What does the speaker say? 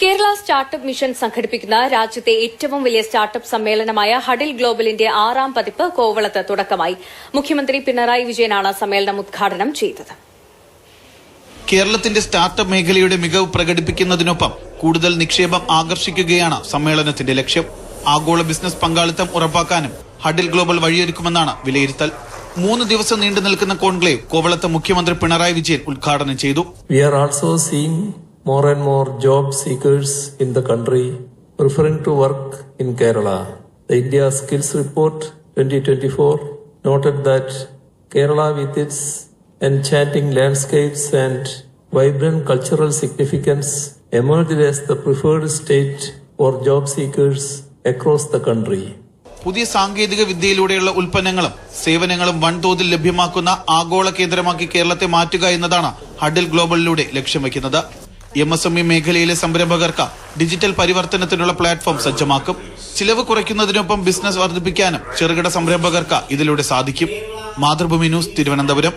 Kerala startup mission സംഘടിപ്പിക്കുന്ന രാജ്യത്തെ ഏറ്റവും വലിയ സ്റ്റാർട്ടപ്പ് സമ്മേളനമായ ഹഡിൽ ഗ്ലോബലിന്റെ 6ാം പതിപ്പ് കോവളത്ത് തുടക്കമായി. മുഖ്യമന്ത്രി പിണറായി വിജയനാണ് സമ്മേളനം ഉദ്ഘാടനം ചെയ്തത്. കേരളത്തിന്റെ സ്റ്റാർട്ടപ്പ് മേഖലയുടെ മികവ് പ്രകടിപ്പിക്കുന്നതിനൊപ്പം കൂടുതൽ നിക്ഷേപം ആകർഷിക്കുകയാണ് സമ്മേളനത്തിന്റെ ലക്ഷ്യം. ആഗോള ബിസിനസ് പങ്കാളിത്തം ഉറപ്പാക്കാനും ഹഡിൽ ഗ്ലോബൽ വഴിയൊരുക്കുമെന്നാണ് വിലയിരുത്തൽ. 3 ദിവസം നീണ്ടു നിൽക്കുന്ന കോൺക്ലേവ് കോവളത്ത് മുഖ്യമന്ത്രി പിണറായി വിജയൻ ഉദ്ഘാടനം ചെയ്തു. More and more job seekers in the country preferring to work in Kerala. The India Skills Report 2024 noted that Kerala, with its enchanting landscapes and vibrant cultural significance, emerged as the preferred state for job seekers across the country. പുതിയ സാങ്കേതിക വിദ്യയിലൂടെയുള്ള ഉൽപ്പന്നങ്ങളും സേവനങ്ങളും വൻതോതിൽ ലഭ്യമാക്കുന്ന ആഗോള കേന്ദ്രമാക്കി കേരളത്തെ മാറ്റുക എന്നതാണ് ഹഡിൽ ഗ്ലോബലിലൂടെ ലക്ഷ്യം വയ്ക്കുന്നത്. MSME മേഖലയിലെ സംരംഭകർക്ക് ഡിജിറ്റൽ പരിവർത്തനത്തിനുള്ള പ്ലാറ്റ്ഫോം സജ്ജമാക്കും. ചിലവ് കുറയ്ക്കുന്നതിനൊപ്പം ബിസിനസ് വർദ്ധിപ്പിക്കാനും ചെറുകിട സംരംഭകർക്ക് ഇതിലൂടെ സാധിക്കും. മാതൃഭൂമി ന്യൂസ്, തിരുവനന്തപുരം.